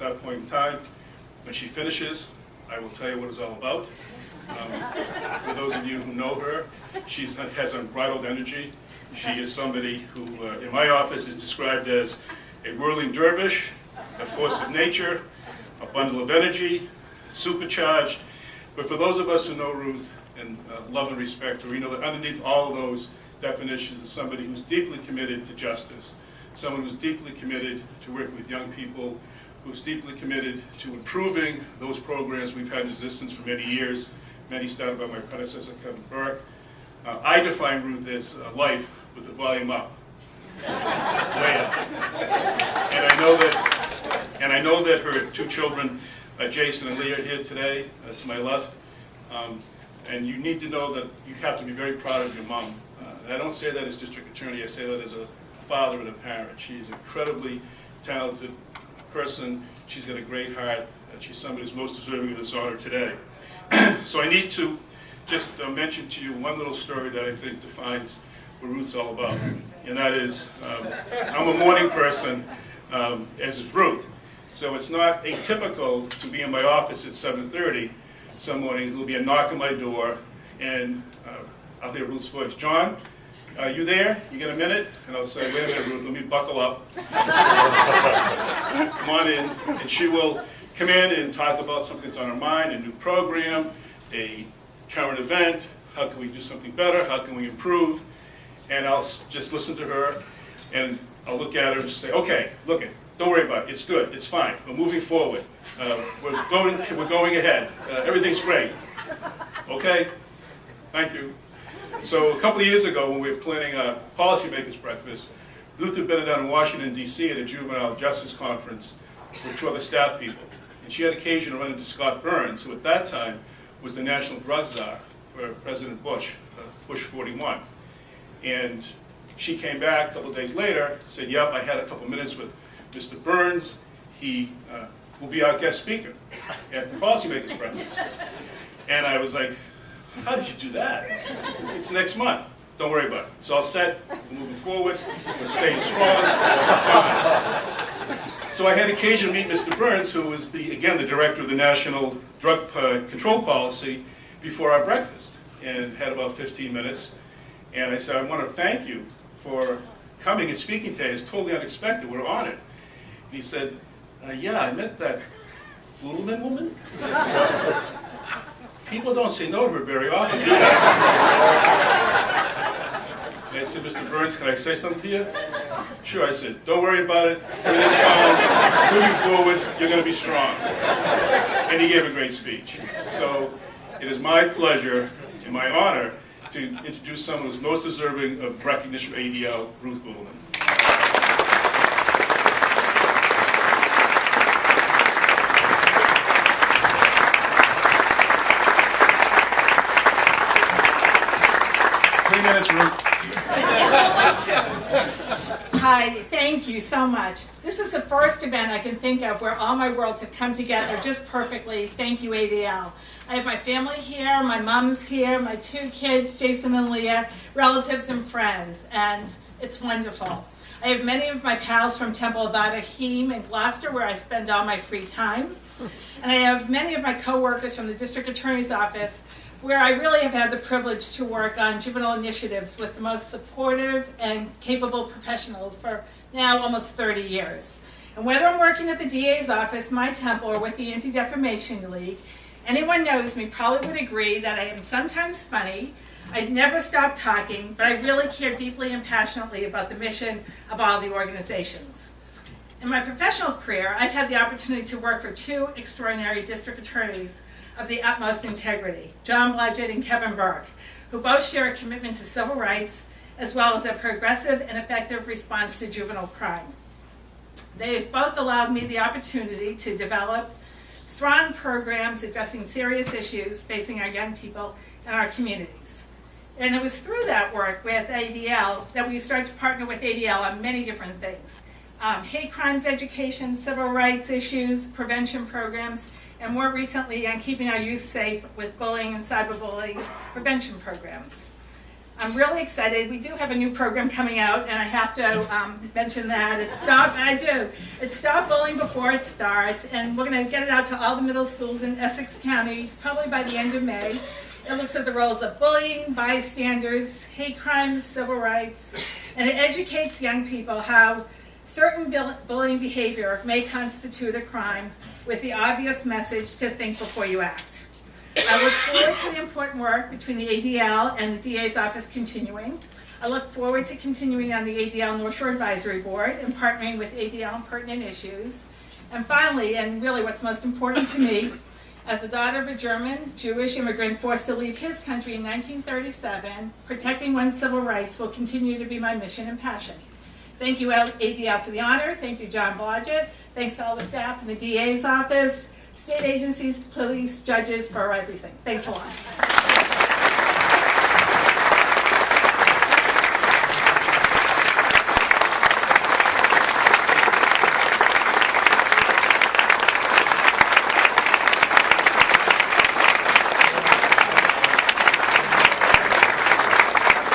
that point in time. When she finishes, I will tell you what it's all about. For those of you who know her, she has unbridled energy. She is somebody who, in my office, is described as a whirling dervish, a force of nature, a bundle of energy, supercharged. But for those of us who know Ruth and love and respect her, we know that underneath all of those definitions is somebody who's deeply committed to justice, someone who's deeply committed to working with young people, who's deeply committed to improving those programs we've had in existence for many years, many started by my predecessor, Kevin Burke. I define Ruth as life with the volume up, way up. And I know that her two children, Jason and Leah, are here today, to my left. And you need to know that you have to be very proud of your mom. And I don't say that as district attorney, I say that as a father and a parent. She's an incredibly talented person. She's got a great heart, and she's somebody who's most deserving of this honor today. So I need to just mention to you one little story that I think defines what Ruth's all about. And that is, I'm a morning person, as is Ruth. So it's not atypical to be in my office at 7:30. Some mornings there'll be a knock on my door, and I'll hear Ruth's voice. John, are you there? You got a minute? And I'll say, wait a minute, Ruth, let me buckle up. Come on in. And she will come in and talk about something that's on her mind, a new program, a current event, how can we do something better, how can we improve, and I'll just listen to her, and I'll look at her and say, okay, look it, don't worry about it, it's good, it's fine, we're moving forward, we're going ahead, everything's great, okay, thank you. So a couple of years ago when we were planning a policymakers breakfast, Ruth had been down in Washington, D.C. at a juvenile justice conference with two other staff people. And she had occasion to run into Scott Burns, who at that time was the national drug czar for President Bush, Bush 41. And she came back a couple of days later, said, yep, I had a couple minutes with Mr. Burns. He will be our guest speaker at the policymakers breakfast. And I was like, how did you do that? It's next month. Don't worry about it. It's all set. We're moving forward. We're staying strong. So I had occasion to meet Mr. Burns, who was, again, the director of the National Drug Control Policy, before our breakfast, and had about 15 minutes. And I said, I want to thank you for coming and speaking today. It's totally unexpected. We're honored. And he said, yeah, I met that Budelmann woman. People don't say no to her very often. And I said, Mr. Burns, can I say something to you? Sure, I said, don't worry about it. Everything's fine. Moving forward, you're going to be strong. And he gave a great speech. So it is my pleasure and my honor to introduce someone who's most deserving of recognition from ADL, Ruth Budelmann. Hi, thank you so much. This is the first event I can think of where all my worlds have come together just perfectly. Thank you, ADL. I have my family here, my mom's here, my two kids, Jason and Leah, relatives and friends, and it's wonderful. I have many of my pals from Temple of Adahim in Gloucester, where I spend all my free time. And I have many of my co-workers from the District Attorney's Office, where I really have had the privilege to work on juvenile initiatives with the most supportive and capable professionals for now almost 30 years. And whether I'm working at the DA's office, my temple, or with the Anti-Defamation League, anyone knows me probably would agree that I am sometimes funny, I never stop talking, but I really care deeply and passionately about the mission of all the organizations. In my professional career, I've had the opportunity to work for two extraordinary district attorneys of the utmost integrity, John Blodgett and Kevin Burke, who both share a commitment to civil rights as well as a progressive and effective response to juvenile crime. They have both allowed me the opportunity to develop strong programs addressing serious issues facing our young people and our communities. And it was through that work with ADL that we started to partner with ADL on many different things. Hate crimes education, civil rights issues, prevention programs, and more recently on keeping our youth safe with bullying and cyberbullying prevention programs. I'm really excited. We do have a new program coming out, and I have to mention that. It's Stop Bullying Before It Starts, and we're going to get it out to all the middle schools in Essex County, probably by the end of May. It looks at the roles of bullying, bystanders, hate crimes, civil rights, and it educates young people how certain bullying behavior may constitute a crime, with the obvious message to think before you act. I look forward to the important work between the ADL and the DA's office continuing. I look forward to continuing on the ADL North Shore Advisory Board and partnering with ADL on pertinent issues. And finally, and really what's most important to me, as the daughter of a German Jewish immigrant forced to leave his country in 1937, protecting one's civil rights will continue to be my mission and passion. Thank you, ADL, for the honor. Thank you, John Blodgett. Thanks to all the staff in the DA's office, state agencies, police, judges, for everything. Thanks a lot.